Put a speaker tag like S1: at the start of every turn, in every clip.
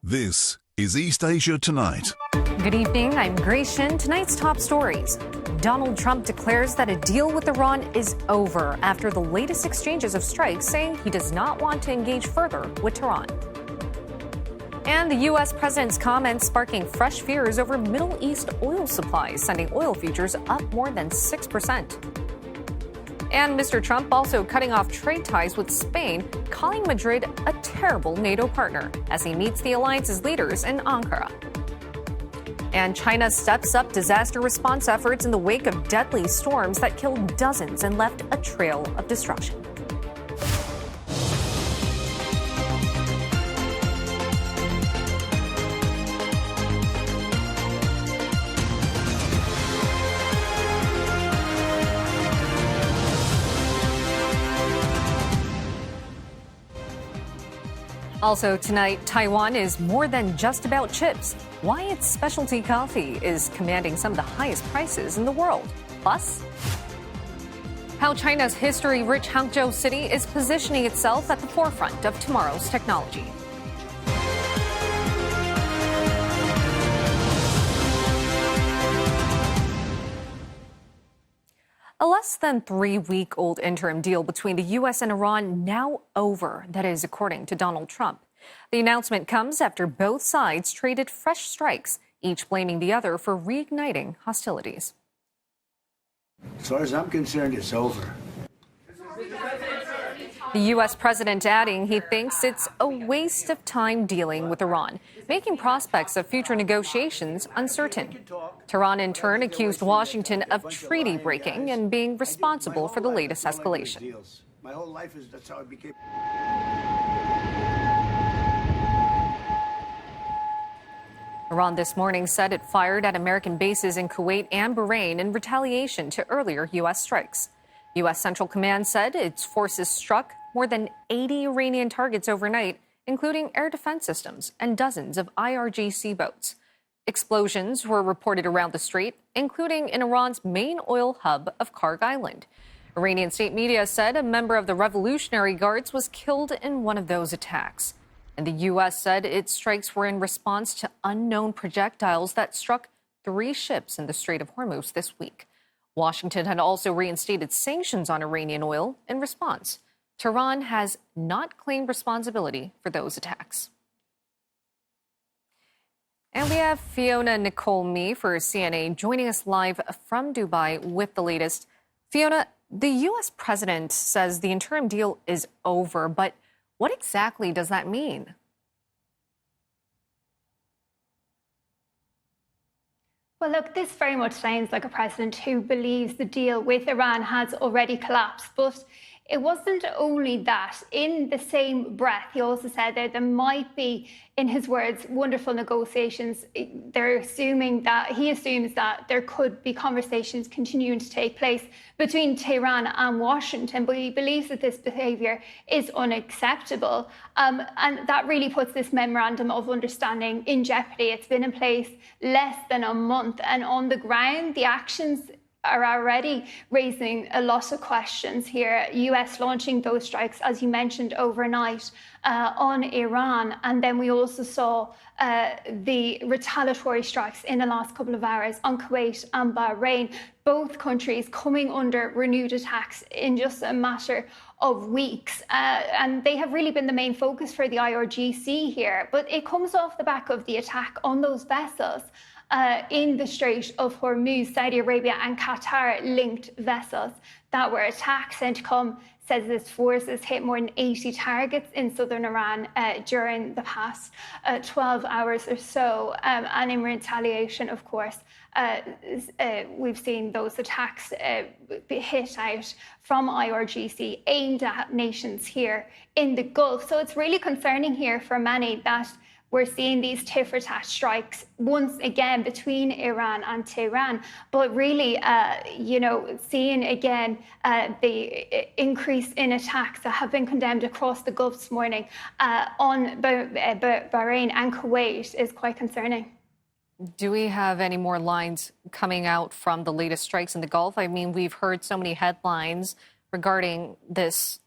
S1: This is East Asia Tonight.
S2: Good evening, I'm Grace Shin. Tonight's top stories. Donald Trump declares that a deal with Iran is over after the latest exchanges of strikes, saying he does not want to engage further with Tehran. And the U.S. president's comments sparking fresh fears over Middle East oil supplies, sending oil futures up more than 6%. And Mr. Trump also cutting off trade ties with Spain, calling Madrid a terrible NATO partner as he meets the alliance's leaders in Ankara. And China steps up disaster response efforts in the wake of deadly storms that killed dozens and left a trail of destruction. Also tonight, Taiwan is more than just about chips. Why its specialty coffee is commanding some of the highest prices in the world. Plus, how China's history-rich Hangzhou city is positioning itself at the forefront of tomorrow's technology. A less than 3-week-old interim deal between the U.S. and Iran now over. That is according to Donald Trump. The announcement comes after both sides traded fresh strikes, each blaming the other for reigniting hostilities.
S3: As far as I'm concerned, it's over.
S2: The U.S. president adding he thinks it's a waste of time dealing with Iran, making prospects of future negotiations uncertain. Tehran, in turn, accused Washington of treaty breaking and being responsible for the latest escalation.
S3: My whole life is that's how I became.
S2: Iran this morning said it fired at American bases in Kuwait and Bahrain in retaliation to earlier U.S. strikes. U.S. Central Command said its forces struck more than 80 Iranian targets overnight, including air defense systems and dozens of IRGC boats. Explosions were reported around the strait, including in Iran's main oil hub of Karg Island. Iranian state media said a member of the Revolutionary Guards was killed in one of those attacks. And the U.S. said its strikes were in response to unknown projectiles that struck 3 ships in the Strait of Hormuz this week. Washington had also reinstated sanctions on Iranian oil in response. Tehran has not claimed responsibility for those attacks. And we have Fiona Nicole Mee for CNA joining us live from Dubai with the latest. Fiona, the U.S. president says the interim deal is over, but what exactly does that mean?
S4: Well, look, this very much sounds like a president who believes the deal with Iran has already collapsed. But it wasn't only that. In the same breath, he also said that there might be, in his words, wonderful negotiations. He assumes that there could be conversations continuing to take place between Tehran and Washington, but he believes that this behaviour is unacceptable. And that really puts this memorandum of understanding in jeopardy. It's been in place less than a month, and on the ground, the actions are already raising a lot of questions here. US launching those strikes, as you mentioned, overnight on Iran. And then we also saw the retaliatory strikes in the last couple of hours on Kuwait and Bahrain, both countries coming under renewed attacks in just a matter of weeks. And they have really been the main focus for the IRGC here. But it comes off the back of the attack on those vessels in the Strait of Hormuz. Saudi Arabia and Qatar linked vessels that were attacked. CENTCOM says its forces hit more than 80 targets in southern Iran during the past 12 hours or so. And in retaliation, of course, we've seen those attacks hit out from IRGC aimed at nations here in the Gulf. So it's really concerning here for many that we're seeing these tit-for-tat strikes once again between Iran and Tehran, but really, seeing again the increase in attacks that have been condemned across the Gulf this morning on Bahrain and Kuwait is quite concerning.
S2: Do we have any more lines coming out from the latest strikes in the Gulf? I mean, we've heard so many headlines regarding this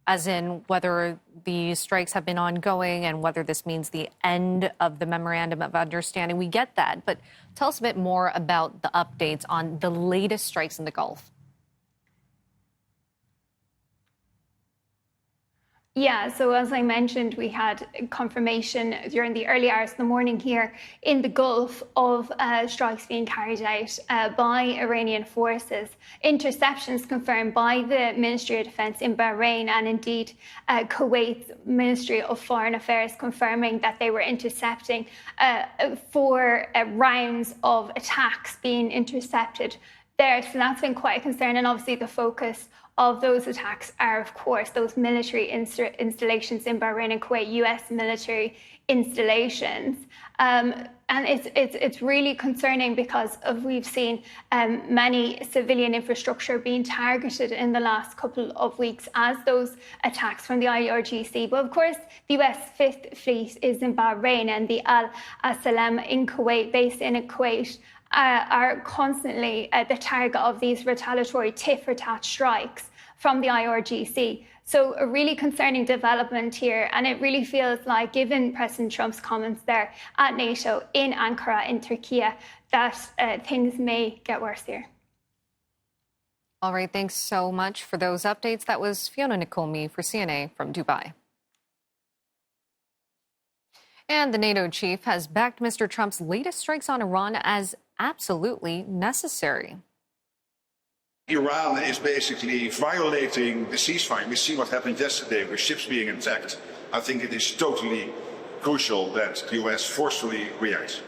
S2: as in whether the strikes have been ongoing and whether this means the end of the memorandum of understanding. We get that, but tell us a bit more about the updates on the latest strikes in the Gulf.
S4: Yeah, so as I mentioned, we had confirmation during the early hours of the morning here in the Gulf of strikes being carried out by Iranian forces. Interceptions confirmed by the Ministry of Defense in Bahrain, and indeed Kuwait's Ministry of Foreign Affairs confirming that they were intercepting 4 rounds of attacks being intercepted there. So that's been quite a concern, and obviously the focus of those attacks are, of course, those military installations in Bahrain and Kuwait, US military installations. And it's really concerning because we've seen many civilian infrastructure being targeted in the last couple of weeks as those attacks from the IRGC. But of course, the US Fifth Fleet is in Bahrain, and the Al Salam in Kuwait, based in Kuwait, are constantly the target of these retaliatory tit-for-tat strikes from the IRGC. So a really concerning development here, and it really feels like, given President Trump's comments there at NATO in Ankara in Turkey, that things may get worse here.
S2: All right, thanks so much for those updates. That was Fiona Nicolmi for CNA from Dubai. And the NATO chief has backed Mr. Trump's latest strikes on Iran as absolutely necessary.
S5: Iran is basically violating the ceasefire. We see what happened yesterday with ships being attacked. I think it is totally crucial that the US forcefully reacts.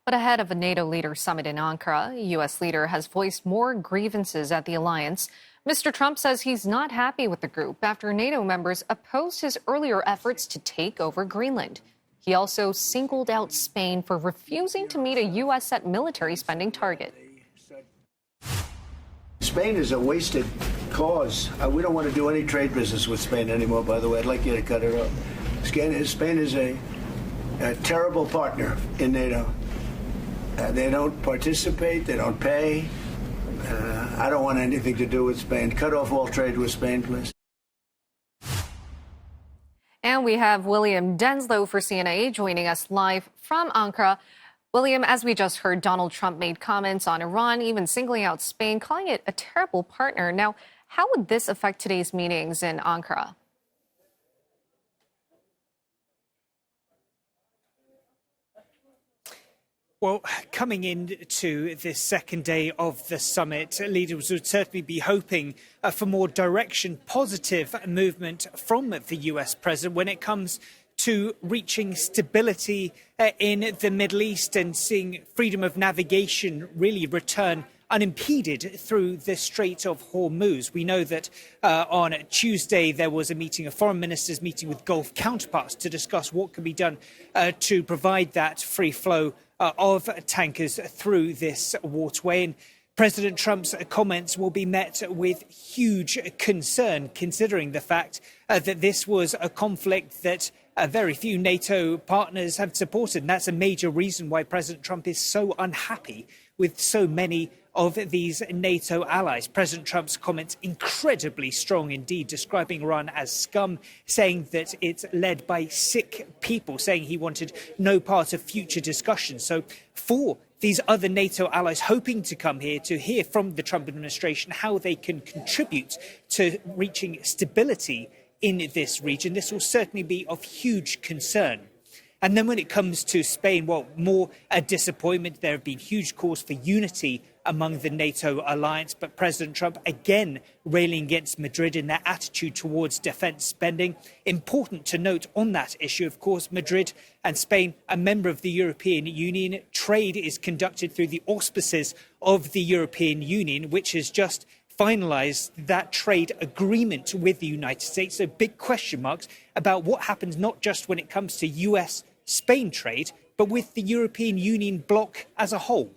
S2: But ahead of a NATO leader summit in Ankara, a U.S. leader has voiced more grievances at the alliance. Mr. Trump says he's not happy with the group after NATO members opposed his earlier efforts to take over Greenland. He also singled out Spain for refusing to meet a U.S.-set military spending target.
S3: Spain is a wasted cause. We don't want to do any trade business with Spain anymore, by the way. I'd like you to cut it off. Spain is a terrible partner in NATO. They don't participate. They don't pay. I don't want anything to do with Spain. Cut off all trade with Spain, please.
S2: And we have William Denslow for CNA joining us live from Ankara. William, as we just heard, Donald Trump made comments on Iran, even singling out Spain, calling it a terrible partner. Now, how would this affect today's meetings in Ankara?
S6: Well, coming into this second day of the summit, leaders would certainly be hoping for more direction, positive movement from the US president when it comes to reaching stability in the Middle East and seeing freedom of navigation really return unimpeded through the Strait of Hormuz. We know that on Tuesday there was a meeting, a foreign ministers meeting with Gulf counterparts to discuss what can be done to provide that free flow of tankers through this waterway. And President Trump's comments will be met with huge concern, considering the fact that this was a conflict that very few NATO partners have supported. And that's a major reason why President Trump is so unhappy with so many of these NATO allies. President Trump's comments incredibly strong indeed, describing Iran as scum, saying that it's led by sick people, saying he wanted no part of future discussions. So for these other NATO allies hoping to come here to hear from the Trump administration how they can contribute to reaching stability in this region, this will certainly be of huge concern. And then when it comes to Spain, well, more a disappointment. There have been huge calls for unity among the NATO alliance, but President Trump again railing against Madrid in their attitude towards defense spending. Important to note on that issue, of course, Madrid and Spain, a member of the European Union. Trade is conducted through the auspices of the European Union, which has just finalised that trade agreement with the United States. So big question marks about what happens not just when it comes to US-Spain trade, but with the European Union bloc as a whole.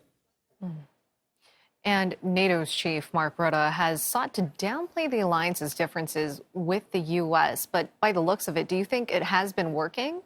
S2: And NATO's chief, Mark Rutte, has sought to downplay the alliance's differences with the U.S. But by the looks of it, do you think it has been working?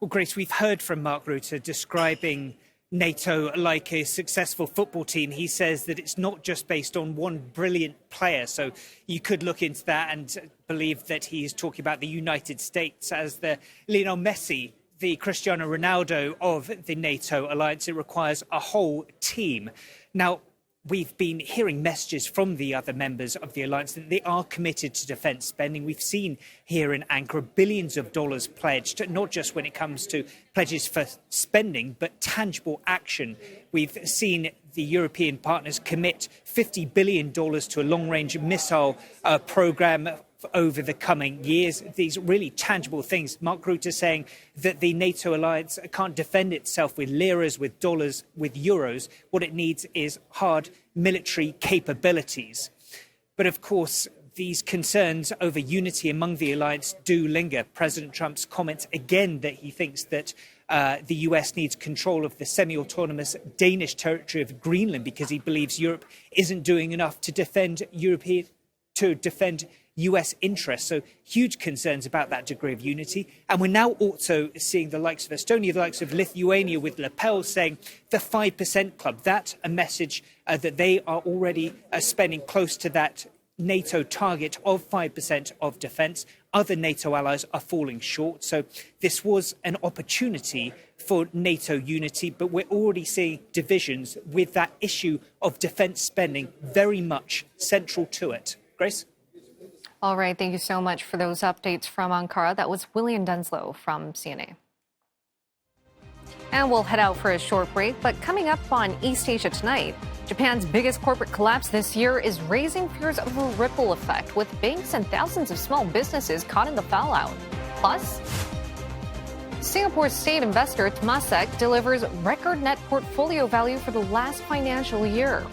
S6: Well, Grace, we've heard from Mark Rutte describing NATO like a successful football team. He says that it's not just based on one brilliant player. So you could look into that and believe that he is talking about the United States as the Lionel Messi, the Cristiano Ronaldo of the NATO alliance. It requires a whole team. Now, we've been hearing messages from the other members of the alliance that they are committed to defence spending. We've seen here in Ankara billions of dollars pledged, not just when it comes to pledges for spending, but tangible action. We've seen the European partners commit $50 billion to a long-range missile programme over the coming years. These really tangible things. Mark Rutte saying that the NATO alliance can't defend itself with liras, with dollars, with euros. What it needs is hard military capabilities. But of course, these concerns over unity among the alliance do linger. President Trump's comments again that he thinks that the US needs control of the semi-autonomous Danish territory of Greenland because he believes Europe isn't doing enough to defend US interests. So huge concerns about that degree of unity. And we're now also seeing the likes of Estonia, the likes of Lithuania with Le Pen saying the 5% club. That's a message that they are already spending close to that NATO target of 5% of defence. Other NATO allies are falling short. So this was an opportunity for NATO unity, but we're already seeing divisions with that issue of defence spending very much central to it. Grace?
S2: All right. Thank you so much for those updates from Ankara. That was William Denslow from CNA. And we'll head out for a short break. But coming up on East Asia tonight, Japan's biggest corporate collapse this year is raising fears of a ripple effect, with banks and thousands of small businesses caught in the fallout. Plus, Singapore's state investor Temasek delivers record net portfolio value for the last financial year.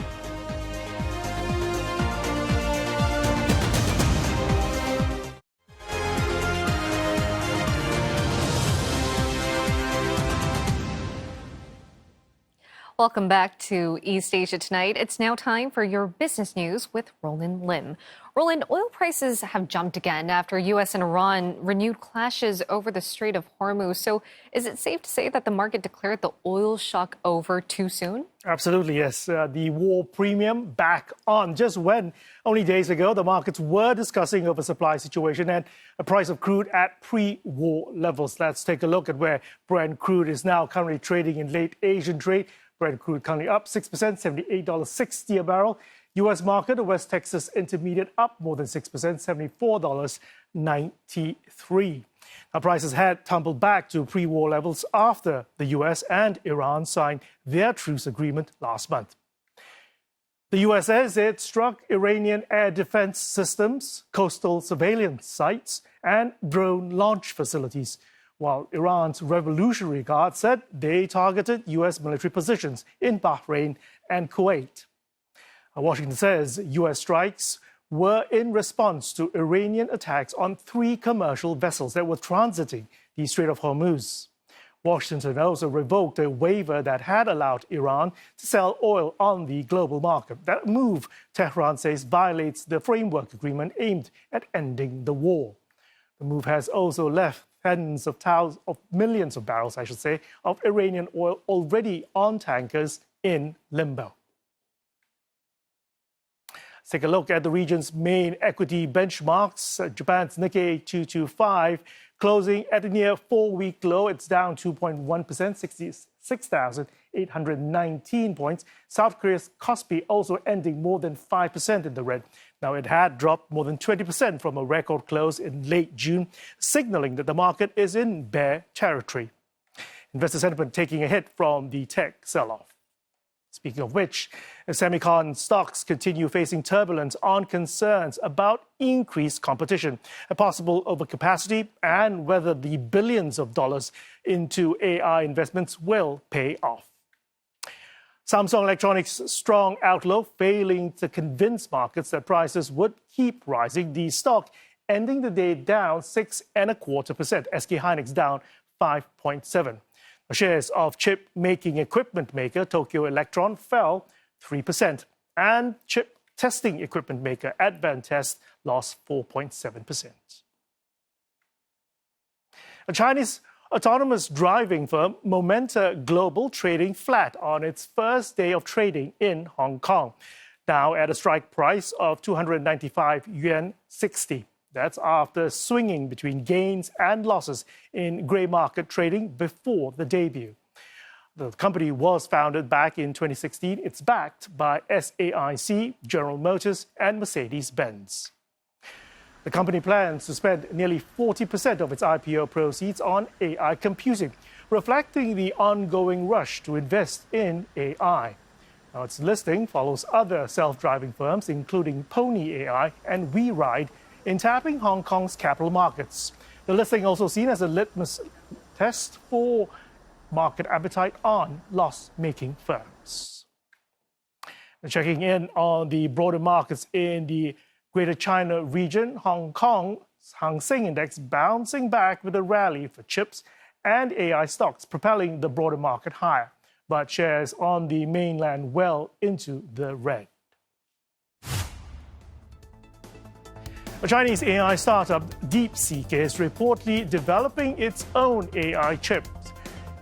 S2: Welcome back to East Asia Tonight. It's now time for your business news with Roland Lim. Roland, oil prices have jumped again after U.S. and Iran renewed clashes over the Strait of Hormuz. So is it safe to say that the market declared the oil shock over too soon?
S7: Absolutely, yes. The war premium back on just when only days ago the markets were discussing oversupply situation and a price of crude at pre-war levels. Let's take a look at where Brent crude is now currently trading in late Asian trade. Brent crude currently up 6%, $78.60 a barrel. U.S. market, the West Texas Intermediate up more than 6%, $74.93. Now, prices had tumbled back to pre-war levels after the U.S. and Iran signed their truce agreement last month. The U.S. says it struck Iranian air defense systems, coastal surveillance sites, and drone launch facilities, while Iran's Revolutionary Guard said they targeted U.S. military positions in Bahrain and Kuwait. Washington says U.S. strikes were in response to Iranian attacks on 3 commercial vessels that were transiting the Strait of Hormuz. Washington also revoked a waiver that had allowed Iran to sell oil on the global market. That move, Tehran says, violates the framework agreement aimed at ending the war. The move has also left tens of thousands of millions of barrels, of Iranian oil already on tankers in limbo. Let's take a look at the region's main equity benchmarks. Japan's Nikkei 225 closing at a near 4-week low. It's down 2.1%, 66,819 points. South Korea's Kospi also ending more than 5% in the red. Now, it had dropped more than 20% from a record close in late June, signaling that the market is in bear territory. Investor sentiment taking a hit from the tech sell-off. Speaking of which, semicon stocks continue facing turbulence on concerns about increased competition, a possible overcapacity, and whether the billions of dollars into AI investments will pay off. Samsung Electronics' strong outlook failing to convince markets that prices would keep rising. The stock ending the day down 6.25%. SK Hynix down 5.7%. Shares of chip-making equipment maker Tokyo Electron fell 3%, and chip testing equipment maker Advantest lost 4.7%. Chinese Autonomous driving firm Momenta Global trading flat on its first day of trading in Hong Kong, now at a strike price of 295 yuan 60. That's after swinging between gains and losses in grey market trading before the debut. The company was founded back in 2016. It's backed by SAIC, General Motors, and Mercedes-Benz. The company plans to spend nearly 40% of its IPO proceeds on AI computing, reflecting the ongoing rush to invest in AI. Now, its listing follows other self-driving firms, including Pony AI and WeRide, in tapping Hong Kong's capital markets. The listing also seen as a litmus test for market appetite on loss-making firms. Checking in on the broader markets in the Greater China region, Hong Kong's Hang Seng Index bouncing back with a rally for chips and AI stocks, propelling the broader market higher, but shares on the mainland well into the red. A Chinese AI startup, DeepSeek, is reportedly developing its own AI chips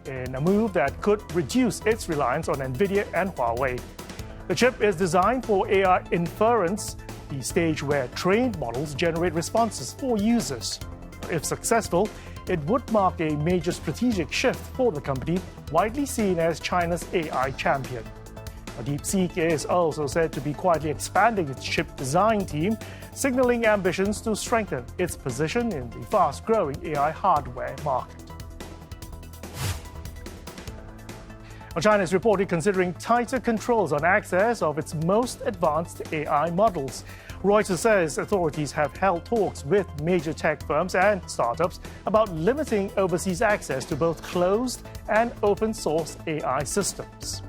S7: in a move that could reduce its reliance on NVIDIA and Huawei. The chip is designed for AI inference, the stage where trained models generate responses for users. If successful, it would mark a major strategic shift for the company, widely seen as China's AI champion. DeepSeek is also said to be quietly expanding its chip design team, signaling ambitions to strengthen its position in the fast-growing AI hardware market. China is reportedly considering tighter controls on access of its most advanced AI models. Reuters says authorities have held talks with major tech firms and startups about limiting overseas access to both closed and open-source AI systems.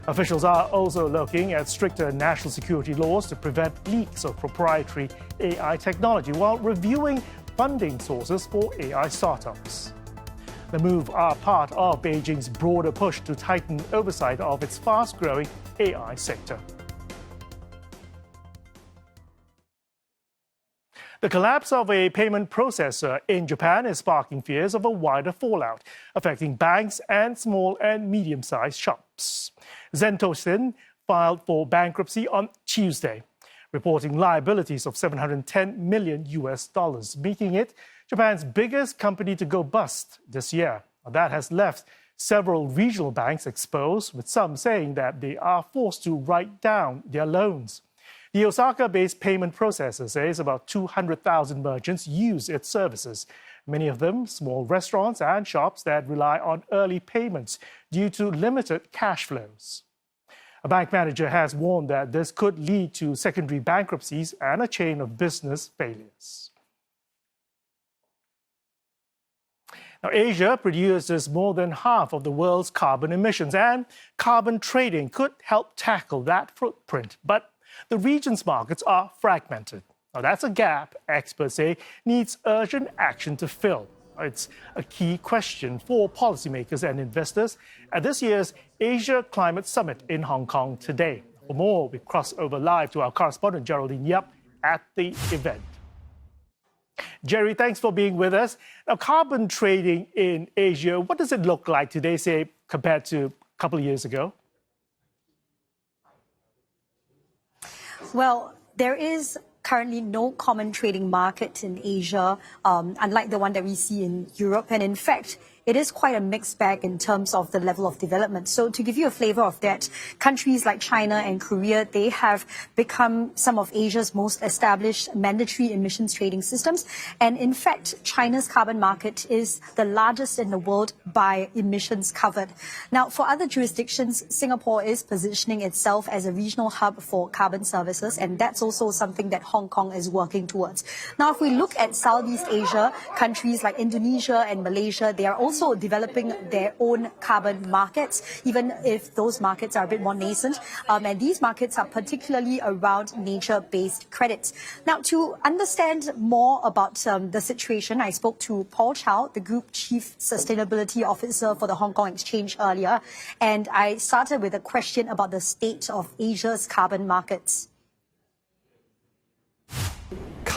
S7: Officials are also looking at stricter national security laws to prevent leaks of proprietary AI technology while reviewing funding sources for AI startups. The move are part of Beijing's broader push to tighten oversight of its fast-growing AI sector. The collapse of a payment processor in Japan is sparking fears of a wider fallout, affecting banks and small and medium-sized shops. Zentosin filed for bankruptcy on Tuesday, reporting liabilities of $710 million, making it Japan's biggest company to go bust this year. That has left several regional banks exposed, with some saying that they are forced to write down their loans. The Osaka-based payment processor says about 200,000 merchants use its services, many of them small restaurants and shops that rely on early payments due to limited cash flows. A bank manager has warned that this could lead to secondary bankruptcies and a chain of business failures. Now, Asia produces more than half of the world's carbon emissions, and carbon trading could help tackle that footprint. But the region's markets are fragmented. Now, that's a gap, experts say, needs urgent action to fill. It's a key question for policymakers and investors at this year's Asia Climate Summit in Hong Kong today. For more, we cross over live to our correspondent Geraldine Yap at the event. Jerry, thanks for being with us. Now, carbon trading in Asia, what does it look like today, say, compared to a couple of years ago?
S8: Well, there is currently no common trading market in Asia, unlike the one that we see in Europe. And in fact, it is quite a mixed bag in terms of the level of development. So to give you a flavor of that, countries like China and Korea, they have become some of Asia's most established mandatory emissions trading systems. And in fact, China's carbon market is the largest in the world by emissions covered. Now, for other jurisdictions, Singapore is positioning itself as a regional hub for carbon services, and that's also something that Hong Kong is working towards. Now, if we look at Southeast Asia, countries like Indonesia and Malaysia, they are also developing their own carbon markets, even if those markets are a bit more nascent. And these markets are particularly around nature-based credits. Now, to understand more about the situation, I spoke to Paul Chow, the Group Chief Sustainability Officer for the Hong Kong Exchange earlier. And I started with a question about the state of Asia's carbon markets.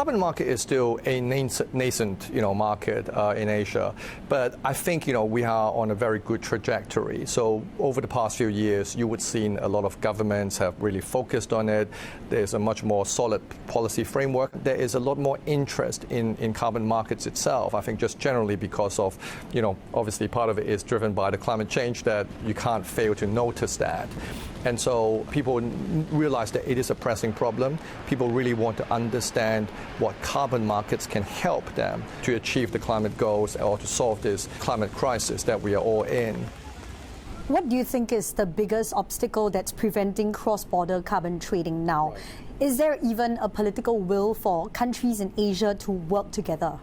S9: carbon market is still a nascent, market in Asia, but I think, we are on a very good trajectory. So over the past few years, you would see a lot of governments have really focused on it. There's a much more solid policy framework. There is a lot more interest in carbon markets itself. I think just generally because of, obviously part of it is driven by the climate change that you can't fail to notice that. And so people realize that it is a pressing problem. People really want to understand what carbon markets can help them to achieve the climate goals or to solve this climate crisis that we are all in.
S8: What do you think is the biggest obstacle that's preventing cross-border carbon trading now? Is there even a political will for countries in Asia to work together?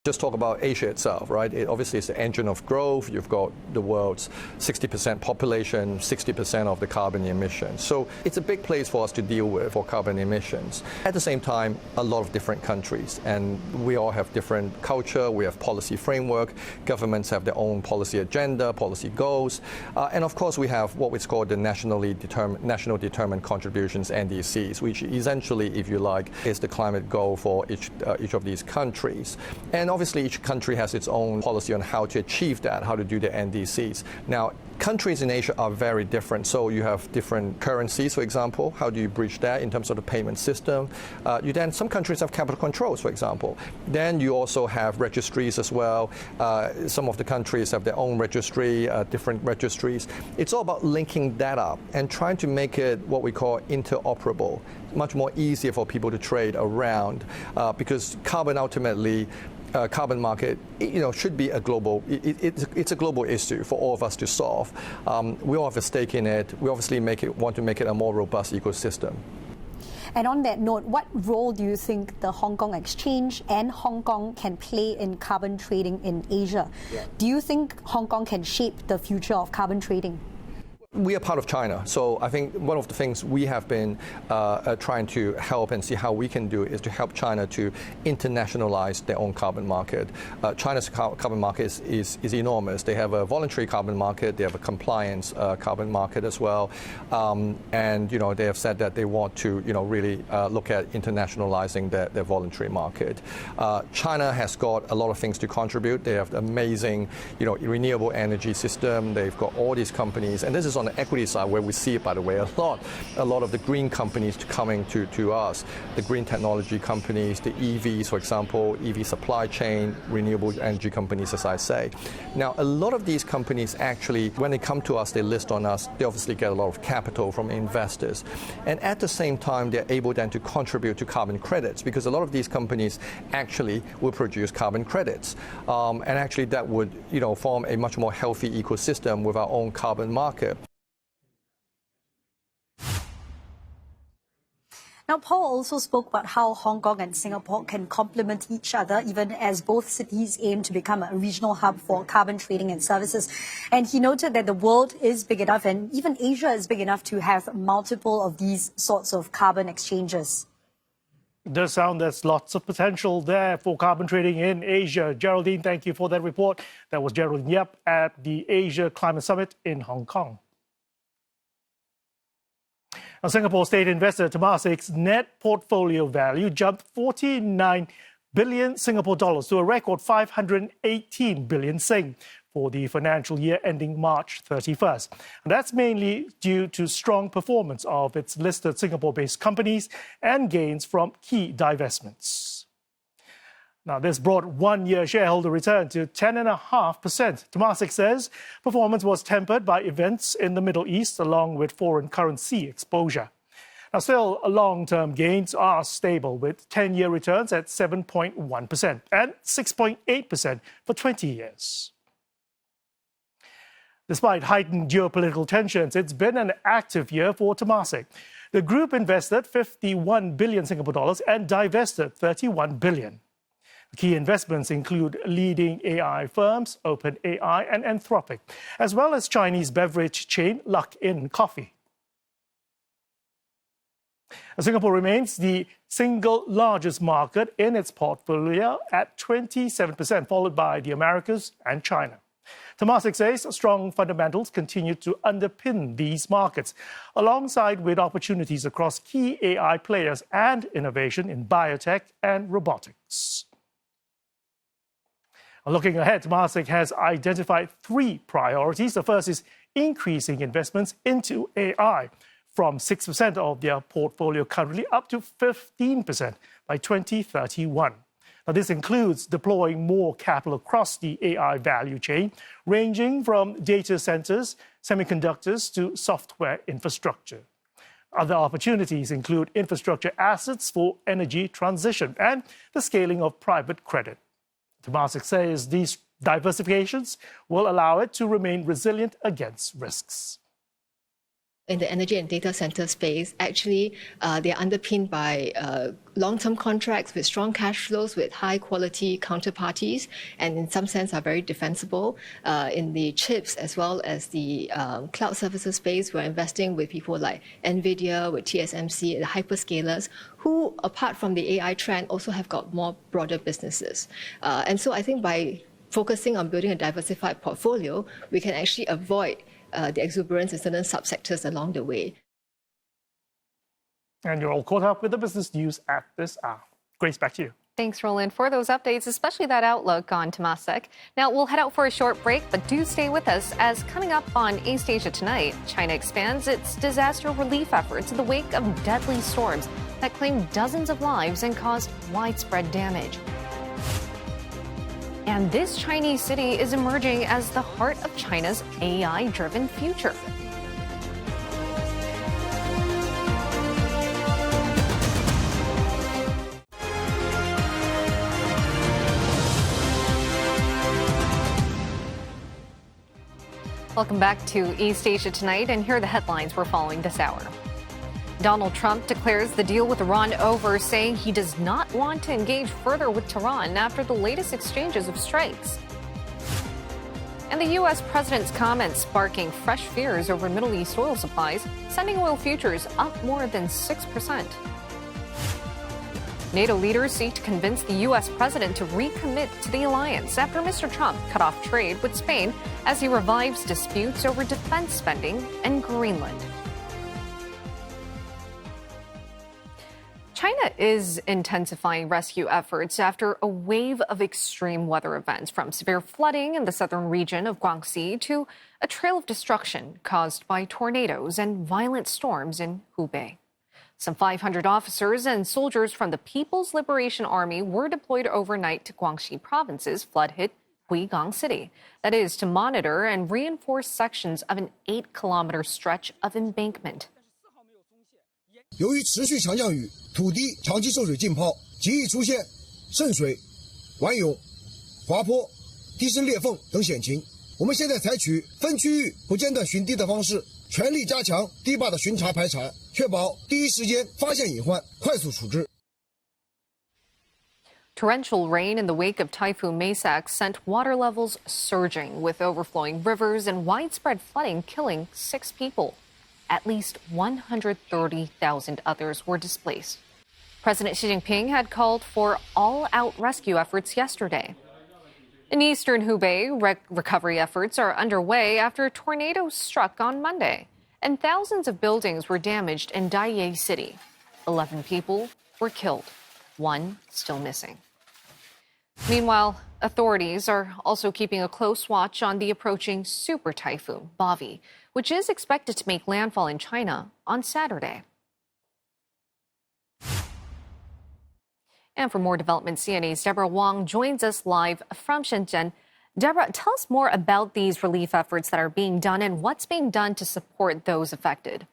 S9: Just talk about Asia itself, right? It obviously is the engine of growth. You've got the world's 60% population, 60% of the carbon emissions. So it's a big place for us to deal with for carbon emissions. At the same time, a lot of different countries, and we all have different culture. We have policy framework. Governments have their own policy agenda, policy goals, and of course we have what is called the national determined contributions (NDCs), which essentially, if you like, is the climate goal for each of these countries. And obviously, each country has its own policy on how to achieve that, how to do the NDCs. Now, countries in Asia are very different. So you have different currencies, for example. How do you bridge that in terms of the payment system? Some countries have capital controls, for example. Then you also have registries as well. Some of the countries have their own registry, different registries. It's all about linking that up and trying to make it what we call interoperable, much more easier for people to trade around, because carbon ultimately, carbon market, should be a global. It's a global issue for all of us to solve. We all have a stake in it. We obviously want to make it a more robust ecosystem.
S8: And on that note, what role do you think the Hong Kong Exchange and Hong Kong can play in carbon trading in Asia? Yeah. Do you think Hong Kong can shape the future of carbon trading?
S9: We are part of China, so I think one of the things we have been trying to help and see how we can do is to help China to internationalize their own carbon market. China's carbon market is enormous. They have a voluntary carbon market, they have a compliance carbon market as well, and they have said that they want to really look at internationalizing their voluntary market. China has got a lot of things to contribute. They have the amazing renewable energy system. They've got all these companies, and this is on the equity side where we see it, by the way, a lot of the green companies coming to us, the green technology companies, the EVs, for example, EV supply chain, renewable energy companies, as I say. Now, a lot of these companies actually, when they come to us, they list on us, they obviously get a lot of capital from investors. And at the same time, they're able then to contribute to carbon credits, because a lot of these companies actually will produce carbon credits. And actually that would, form a much more healthy ecosystem with our own carbon market.
S8: Now, Paul also spoke about how Hong Kong and Singapore can complement each other, even as both cities aim to become a regional hub for carbon trading and services. And he noted that the world is big enough, and even Asia is big enough to have multiple of these sorts of carbon exchanges.
S7: It does sound there's lots of potential there for carbon trading in Asia. Geraldine, thank you for that report. That was Geraldine Yap at the Asia Climate Summit in Hong Kong. Now, Singapore state investor Temasek's net portfolio value jumped 49 billion Singapore dollars to a record 518 billion Sing for the financial year ending March 31st. And that's mainly due to strong performance of its listed Singapore-based companies and gains from key divestments. Now, this brought one-year shareholder return to 10.5%. Temasek says performance was tempered by events in the Middle East along with foreign currency exposure. Now, still, long-term gains are stable with 10-year returns at 7.1% and 6.8% for 20 years. Despite heightened geopolitical tensions, it's been an active year for Temasek. The group invested 51 billion Singapore dollars and divested 31 billion. Key investments include leading AI firms, OpenAI and Anthropic, as well as Chinese beverage chain Luckin Coffee. Singapore remains the single largest market in its portfolio at 27%, followed by the Americas and China. Temasek says strong fundamentals continue to underpin these markets, alongside with opportunities across key AI players and innovation in biotech and robotics. Looking ahead, Temasek has identified 3 priorities. The first is increasing investments into AI from 6% of their portfolio currently up to 15% by 2031. Now, this includes deploying more capital across the AI value chain, ranging from data centers, semiconductors to software infrastructure. Other opportunities include infrastructure assets for energy transition and the scaling of private credit. Temasek says these diversifications will allow it to remain resilient against risks.
S10: In the energy and data center space, actually, they're underpinned by long-term contracts with strong cash flows, with high-quality counterparties, and in some sense are very defensible. In the chips as well as the cloud services space, we're investing with people like NVIDIA, with TSMC, the hyperscalers, who, apart from the AI trend, also have got more broader businesses. And so I think by focusing on building a diversified portfolio, we can actually avoid the exuberance in certain subsectors along the way.
S7: And you're all caught up with the business news at this hour. Grace, back to you.
S2: Thanks, Roland, for those updates, especially that outlook on Temasek. Now, we'll head out for a short break, but do stay with us, as coming up on East Asia Tonight, China expands its disaster relief efforts in the wake of deadly storms that claimed dozens of lives and caused widespread damage. And this Chinese city is emerging as the heart of China's AI-driven future. Welcome back to East Asia Tonight, and here are the headlines we're following this hour. Donald Trump declares the deal with Iran over, saying he does not want to engage further with Tehran after the latest exchanges of strikes. And the U.S. president's comments sparking fresh fears over Middle East oil supplies, sending oil futures up more than 6%. NATO leaders seek to convince the U.S. president to recommit to the alliance after Mr. Trump cut off trade with Spain as he revives disputes over defense spending and Greenland. China is intensifying rescue efforts after a wave of extreme weather events, from severe flooding in the southern region of Guangxi to a trail of destruction caused by tornadoes and violent storms in Hubei. Some 500 officers and soldiers from the People's Liberation Army were deployed overnight to Guangxi Province's flood-hit Guigang City. That is, to monitor and reinforce sections of an 8-kilometer stretch of embankment.
S11: 由于持续强降雨，土地长期受水浸泡，极易出现渗水、顽涌、滑坡、地势裂缝等险情。我们现在采取分区域不间断巡堤的方式，全力加强堤坝的巡查排查，确保第一时间发现隐患，快速处置。
S2: Torrential rain in the wake of Typhoon Maysak sent water levels surging, with overflowing rivers and widespread flooding killing 6 people. At least 130,000 others were displaced. President Xi Jinping had called for all-out rescue efforts yesterday. In eastern Hubei, recovery efforts are underway after tornadoes struck on Monday, and thousands of buildings were damaged in Daiye City. 11 people were killed, 1 still missing. Meanwhile, authorities are also keeping a close watch on the approaching super typhoon, Bavi, which is expected to make landfall in China on Saturday. And for more developments, CNA's Deborah Wong joins us live from Shenzhen. Deborah, tell us more about these relief efforts that are being done and what's being done to support those affected.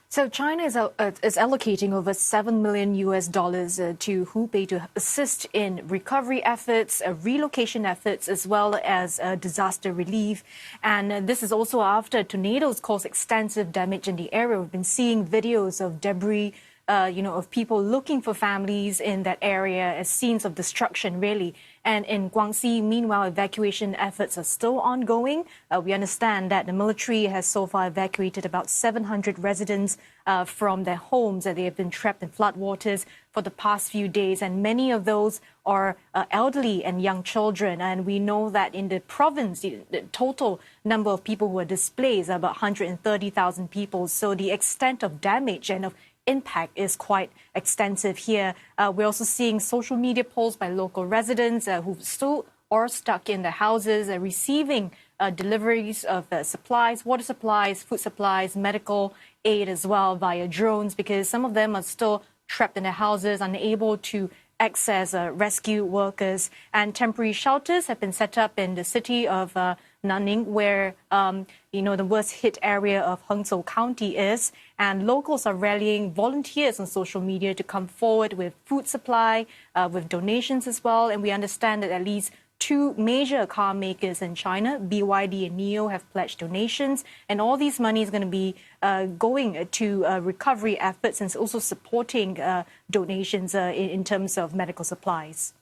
S12: So China is allocating over $7 million to Hubei to assist in recovery efforts, relocation efforts, as well as disaster relief. And this is also after tornadoes caused extensive damage in the area. We've been seeing videos of debris of people looking for families in that area as scenes of destruction, really. And in Guangxi, meanwhile, evacuation efforts are still ongoing. We understand that the military has so far evacuated about 700 residents from their homes, that they have been trapped in floodwaters for the past few days. And many of those are elderly and young children. And we know that in the province, the total number of people who are displaced are about 130,000 people. So the extent of damage and of impact is quite extensive here. We're also seeing social media posts by local residents who still are stuck in their houses, receiving deliveries of supplies, water supplies, food supplies, medical aid as well via drones, because some of them are still trapped in their houses, unable to access rescue workers. And temporary shelters have been set up in the city of Nanning, where the worst hit area of Hangzhou County is, and locals are rallying volunteers on social media to come forward with food supply, with donations as well. And we understand that at least 2 major car makers in China, BYD and NIO, have pledged donations, and all these money is going to be going to recovery efforts and also supporting donations in terms of medical supplies.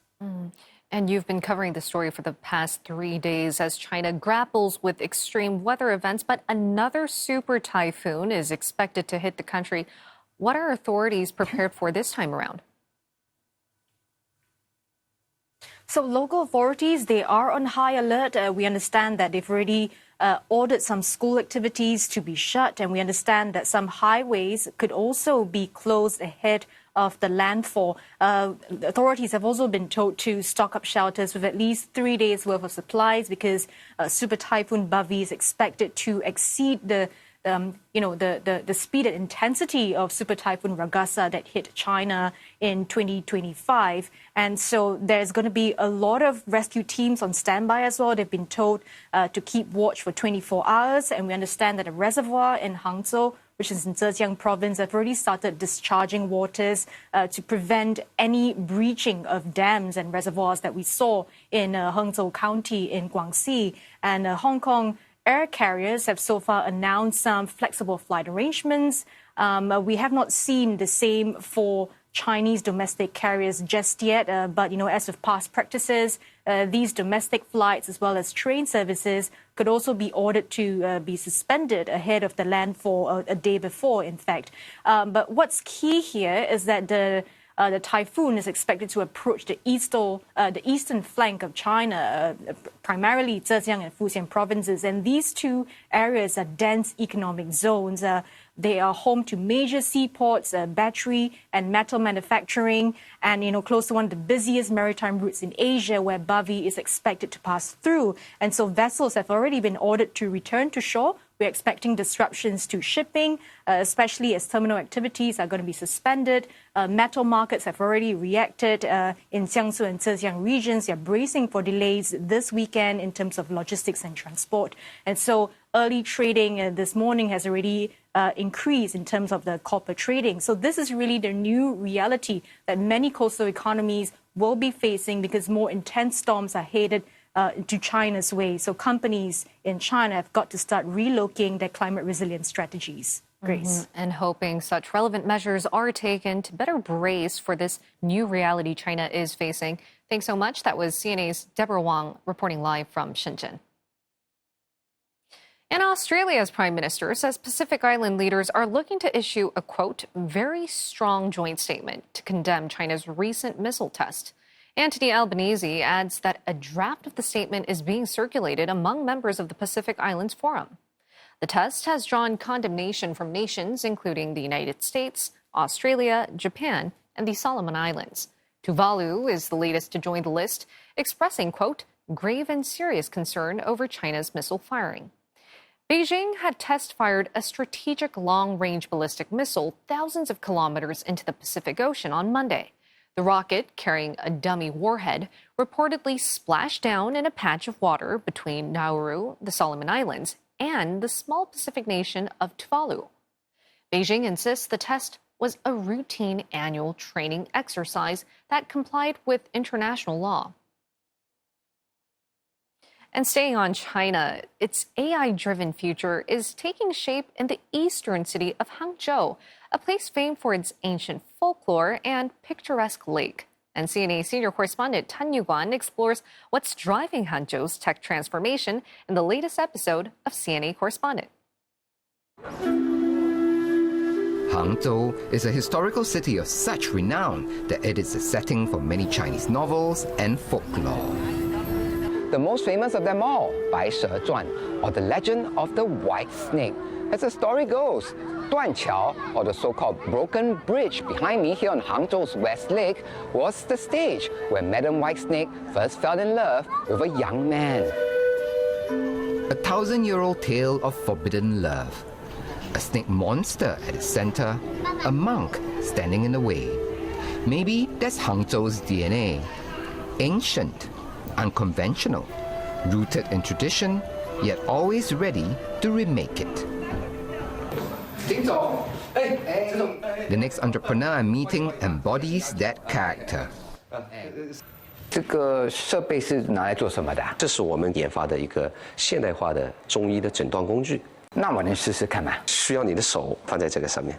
S2: And you've been covering the story for the past 3 days as China grapples with extreme weather events, but another super typhoon is expected to hit the country. What are authorities prepared for this time around?
S12: So local authorities, they are on high alert. We understand that they've already ordered some school activities to be shut, and we understand that some highways could also be closed ahead of the landfall. Authorities have also been told to stock up shelters with at least 3 days' worth of supplies, because Super Typhoon Bovie is expected to exceed the speed and intensity of Super Typhoon Ragasa that hit China in 2025. And so there's going to be a lot of rescue teams on standby as well. They've been told to keep watch for 24 hours. And we understand that a reservoir in Hangzhou, which is in Zhejiang province, have already started discharging waters to prevent any breaching of dams and reservoirs that we saw in Hangzhou County in Guangxi. And Hong Kong air carriers have so far announced some flexible flight arrangements. We have not seen the same for Chinese domestic carriers just yet, but as with past practices, these domestic flights as well as train services could also be ordered to be suspended ahead of the landfall a day before, in fact. But what's key here is that the typhoon is expected to approach the eastern flank of China, primarily Zhejiang and Fujian provinces. And these 2 areas are dense economic zones. They are home to major seaports, battery and metal manufacturing, and close to one of the busiest maritime routes in Asia, where Bovie is expected to pass through. And so vessels have already been ordered to return to shore. We're expecting disruptions to shipping, especially as terminal activities are going to be suspended. Metal markets have already reacted in Jiangsu and Zhejiang regions. They're bracing for delays this weekend in terms of logistics and transport. And so early trading this morning has already increased in terms of the copper trading. So this is really the new reality that many coastal economies will be facing, because more intense storms are headed to China's way. So companies in China have got to start relocating their climate resilience strategies. Grace.
S2: And hoping such relevant measures are taken to better brace for this new reality China is facing. Thanks so much. That was CNA's Deborah Wang reporting live from Shenzhen. And Australia's Prime Minister says Pacific Island leaders are looking to issue a, quote, very strong joint statement to condemn China's recent missile test. Anthony Albanese adds that a draft of the statement is being circulated among members of the Pacific Islands Forum. The test has drawn condemnation from nations including the United States, Australia, Japan, and the Solomon Islands. Tuvalu is the latest to join the list, expressing, quote, grave and serious concern over China's missile firing. Beijing had test-fired a strategic long-range ballistic missile thousands of kilometers into the Pacific Ocean on Monday. The rocket, carrying a dummy warhead, reportedly splashed down in a patch of water between Nauru, the Solomon Islands, and the small Pacific nation of Tuvalu. Beijing insists the test was a routine annual training exercise that complied with international law. And staying on China, its AI-driven future is taking shape in the eastern city of Hangzhou, a place famed for its ancient folklore and picturesque lake. And CNA senior correspondent Tan Yuguan explores what's driving Hangzhou's tech transformation in the latest episode of CNA Correspondent.
S13: Hangzhou is a historical city of such renown that it is a setting for many Chinese novels and folklore.
S14: The most famous of them all, Bai She Zhuan, or the legend of the white snake. As the story goes, Duanqiao, or the so-called broken bridge behind me here on Hangzhou's West Lake, was the stage where Madam White Snake first fell in love with a young man.
S13: A 1,000-year-old tale of forbidden love. A snake monster at its center, a monk standing in the way. Maybe that's Hangzhou's DNA. Ancient, unconventional, rooted in tradition, yet always ready to remake it. The next entrepreneur I'm meeting embodies that character.
S14: 这个设备是拿来做什么的？这是我们研发的一个现代化的中医的诊断工具。那我能试试看吗？需要你的手放在这个上面，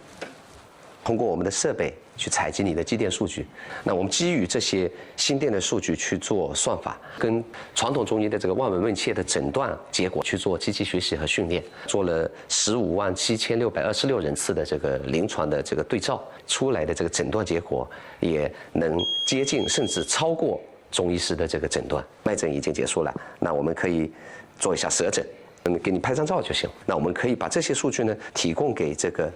S14: 通过我们的设备去采集你的肌电数据。那我们基于这些心电的数据去做算法，跟传统中医的这个望闻问切的诊断结果去做机器学习和训练，做了157626人次的这个临床的这个对照，出来的这个诊断结果也能接近甚至超过中医师的这个诊断。脉诊已经结束了，那我们可以做一下舌诊。给你拍张照就行。那我们可以把这些数据呢提供给这个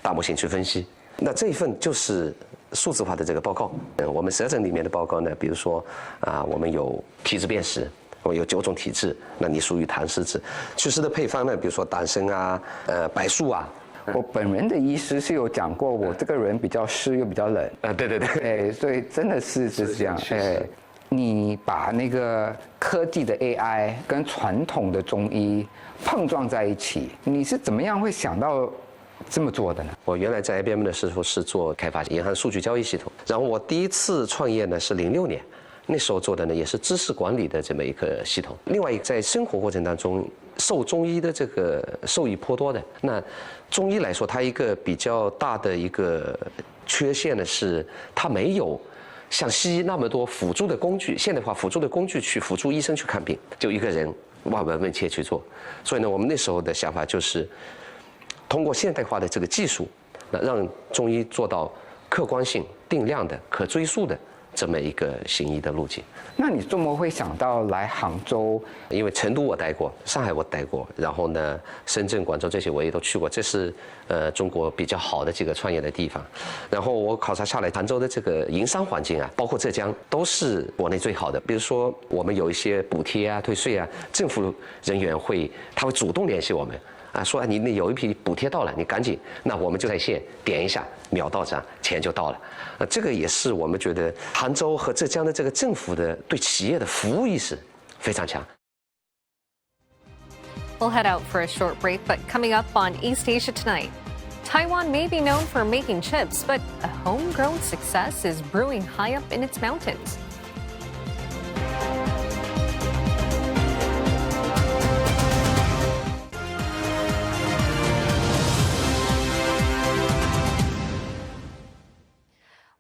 S14: 大模型去分析。那这一份就是数字化的这个报告。我们舌诊里面的报告呢，比如说我们有体质辨识，我有9种体质，那你属于痰湿质。祛湿的配方呢，比如说党参啊、白术啊。
S15: 我本人的医师是有讲过，我这个人比较湿又比较冷。对，所以真的是这样。你把那个科技的 AI 跟传统的中医碰撞在一起，你是怎么样会想到这么做的呢？
S14: 我原来在 IBM 的时候是做开发银行数据交易系统，然后我第一次创业呢是06年，那时候做的呢也是知识管理的这么一个系统。另外一个在生活过程当中受中医的这个受益颇多的。那中医来说，它一个比较大的一个缺陷呢是它没有像西医那么多辅助的工具，现代化辅助的工具去辅助医生去看病，就一个人望闻问切去做。所以呢，我们那时候的想法就是通过现代化的这个技术，让中医做到客观性、定量的、可追溯的这么一个行医的路径。
S15: 那你怎么会想到来杭州？
S14: 因为成都我待过，上海我待过，然后呢，深圳、广州这些我也都去过，这是中国比较好的几个创业的地方。然后我考察下来，杭州的这个营商环境啊，包括浙江，都是国内最好的。比如说我们有一些补贴啊、退税啊，政府人员他会主动联系我们。说你有一批补贴到了，你赶紧，那我们就在线点一下，秒到账，钱就到了。这个也是我们觉得杭州和浙江的这个政府的对企业的服务意识非常强。
S2: We'll head out for a short break, but coming up on East Asia Tonight, Taiwan may be known for making chips, but a homegrown success is brewing high up in its mountains.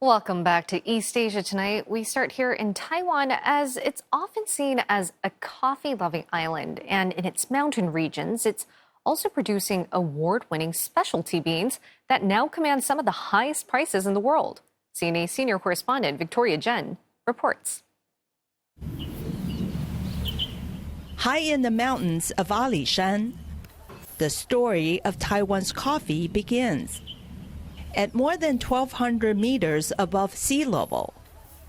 S2: Welcome back to East Asia Tonight. We start here in Taiwan, as it's often seen as a coffee-loving island. And in its mountain regions, it's also producing award-winning specialty beans that now command some of the highest prices in the world. CNA senior correspondent Victoria Jen reports.
S16: High in the mountains of Alishan, the story of Taiwan's coffee begins. At more than 1,200 meters above sea level,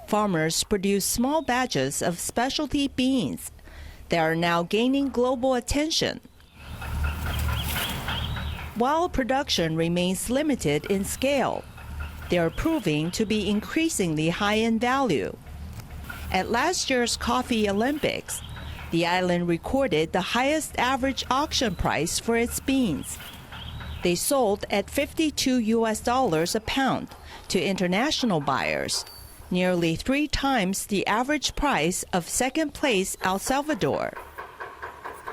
S16: farmers produce small batches of specialty beans that are now gaining global attention. While production remains limited in scale, they are proving to be increasingly high in value. At last year's Coffee Olympics, the island recorded the highest average auction price for its beans. They sold at $52 a pound to international buyers, nearly 3 times the average price of second place El Salvador.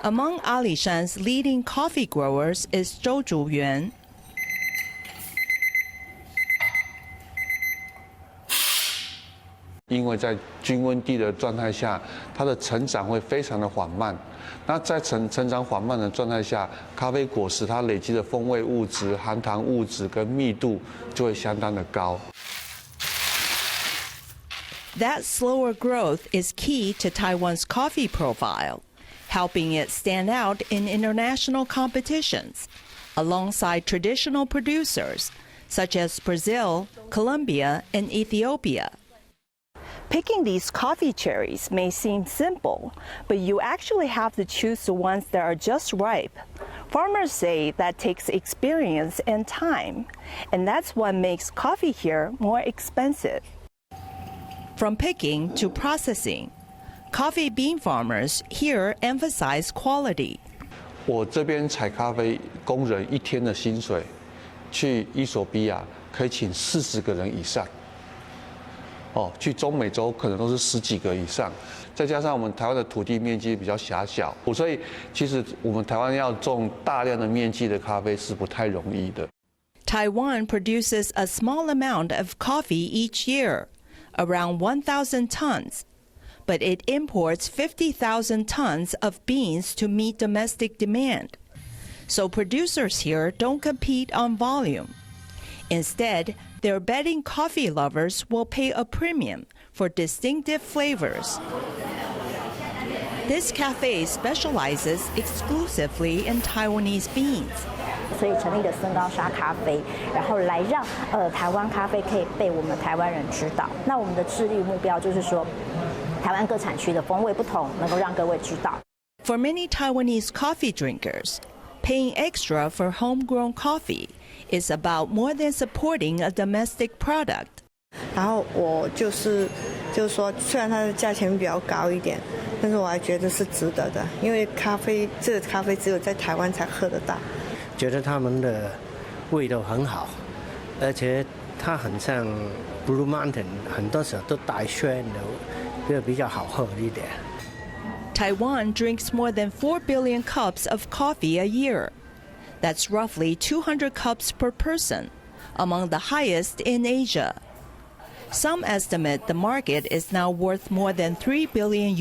S16: Among Alishan's leading coffee growers is Zhou Zhuyuan.
S17: "因为在均温地的状态下，它的成长会非常的缓慢。那在成长缓慢的状态下，咖啡果实它累积的风味物质、含糖物质跟密度就会相当的高。
S16: That slower growth is key to Taiwan's coffee profile, helping it stand out in international competitions, alongside traditional producers such as Brazil, Colombia, and Ethiopia.
S18: Picking these coffee cherries may seem simple, but you actually have to choose the ones that are just ripe. Farmers say that takes experience and time, and that's what makes coffee here more expensive.
S16: From picking to processing, coffee bean farmers here emphasize quality.
S17: 我这边采咖啡工人一天的薪水，去伊索比亚可以请40个人以上。去中美洲可能都是10几个以上，再加上我们台湾的土地面积比较狭小，所以其实我们台湾要种大量的面积的咖啡是不太容易的。
S16: Taiwan produces a small amount of coffee each year, around 1,000 tons, but it imports 50,000 tons of beans to meet domestic demand. So producers here don't compete on volume. Instead, their budding coffee lovers will pay a premium for distinctive flavors. This cafe specializes exclusively in Taiwanese beans.
S19: 所以成立了森高沙咖啡，然后来让台湾咖啡可以被我们台湾人知道。那我们的致力目标就是说，台湾各产区的风味不同，能够让各位知道。
S16: For many Taiwanese coffee drinkers, paying extra for homegrown coffee is about more than supporting a domestic product.
S20: 然后我就是说，虽然它的价钱比较高一点，但是我还觉得是值得的，因为这个咖啡只有在台湾才喝得到。
S21: 觉得他们的味道很好，而且它很像 Blue Mountain， 很多时候都带酸的，就比较好喝一点。
S16: Taiwan drinks more than 4 billion cups of coffee a year. That's roughly 200 cups per person, among the highest in Asia. Some estimate the market is now worth more than $3 billion.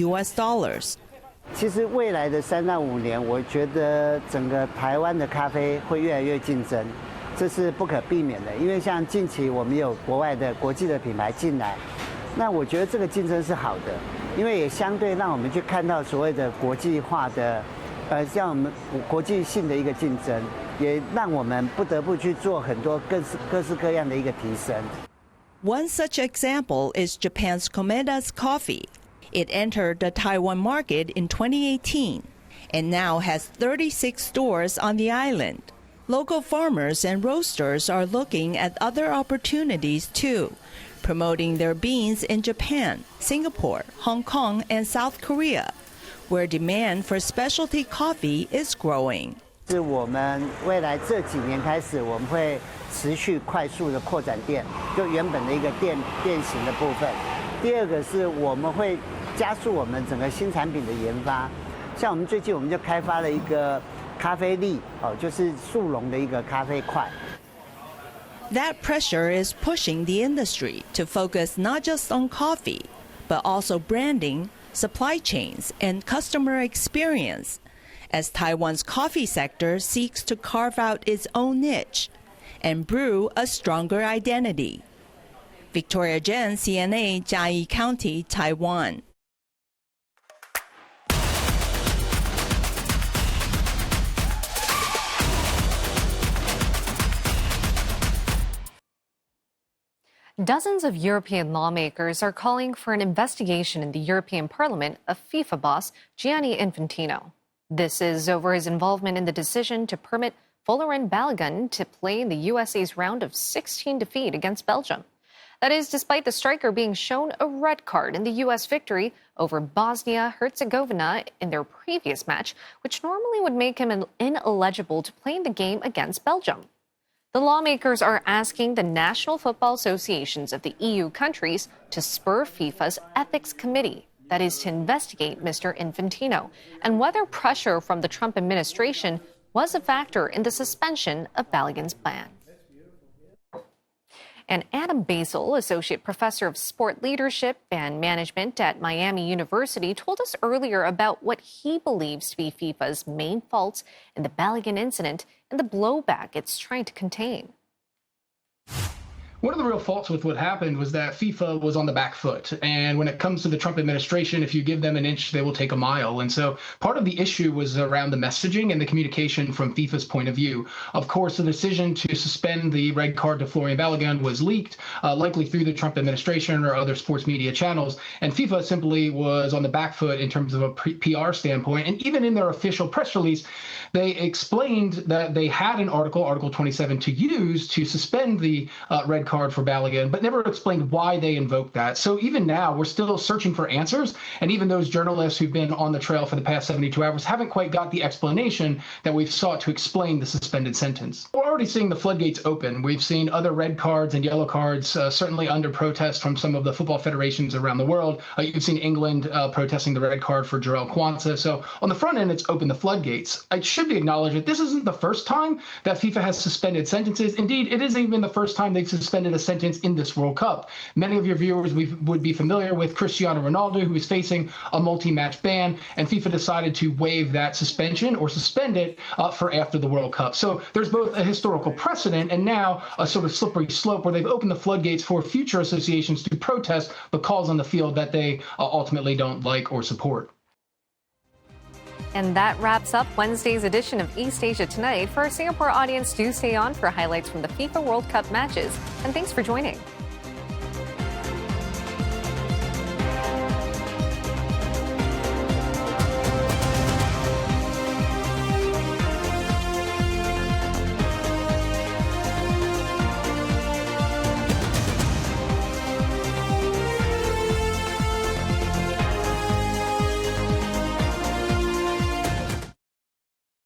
S22: 其实未来的3到5年，我觉得整个台湾的咖啡会越来越竞争，这是不可避免的。因为像近期我们有国外的国际的品牌进来，那我觉得这个竞争是好的，因为也相对让我们去看到所谓的国际化的，像我们国际性的一个竞争，也让我们不得不去做很多各式各样的一个提升。
S16: One such example is Japan's Komeda's coffee. It entered the Taiwan market in 2018 and now has 36 stores on the island. Local farmers and roasters are looking at other opportunities too, promoting their beans in Japan, Singapore, Hong Kong, and South Korea, where demand for specialty coffee is growing.
S22: 是我们未来这几年开始，我们会持续快速的扩展店，就原本的一个店型的部分。第二个是我们会加速我们整个新产品的研发，像我们最近我们就开发了一个咖啡粒，就是速溶的一个咖啡块。
S16: That pressure is pushing the industry to focus not just on coffee, but also branding, supply chains, and customer experience, as Taiwan's coffee sector seeks to carve out its own niche and brew a stronger identity. Victoria Jen, CNA, Jiayi County, Taiwan.
S2: Dozens of European lawmakers are calling for an investigation in the European Parliament of FIFA boss Gianni Infantino. This is over his involvement in the decision to permit Folarin Balogun to play in the USA's round of 16 defeat against Belgium. That is, despite the striker being shown a red card in the U.S. victory over Bosnia-Herzegovina in their previous match, which normally would make him ineligible to play in the game against Belgium. The lawmakers are asking the national football associations of the EU countries to spur FIFA's ethics committee. that is to investigate Mr. Infantino, and whether pressure from the Trump administration was a factor in the suspension of Balogun's ban. And Adam Basil, Associate Professor of Sport Leadership and Management at Miami University, told us earlier about what he believes to be FIFA's main faults in the Balogun incident and the blowback it's trying to contain.
S1: One of the real faults with what happened was that FIFA was on the back foot. And when it comes to the Trump administration, if you give them an inch, they will take a mile. And so part of the issue was around the messaging and the communication from FIFA's point of view. Of course, the decision to suspend the red card to Florian Balogun was leaked, likely through the Trump administration or other sports media channels. And FIFA simply was on the back foot in terms of a PR standpoint. And even in their official press release, they explained that they had an Article 27, to use to suspend the red card for Balogun, but never explained why they invoked that. So even now, we're still searching for answers. And even those journalists who've been on the trail for the past 72 hours haven't quite got the explanation that we've sought to explain the suspended sentence. We're already seeing the floodgates open. We've seen other red cards and yellow cards, certainly under protest from some of the football federations around the world. You've seen England protesting the red card for Jarell Quansah. So on the front end, it's opened the floodgates. It should be acknowledged that this isn't the first time that FIFA has suspended sentences. Indeed, it isn't even the first time they've suspended a sentence in this World Cup. Many of your viewers would be familiar with Cristiano Ronaldo, who is facing a multi-match ban, and FIFA decided to waive that suspension or suspend it for after the World Cup. So there's both a historical precedent and now a sort of slippery slope where they've opened the floodgates for future associations to protest the calls on the field that they ultimately don't like or support.
S2: And that wraps up Wednesday's edition of East Asia Tonight. For our Singapore audience, do stay on for highlights from the FIFA World Cup matches. And thanks for joining.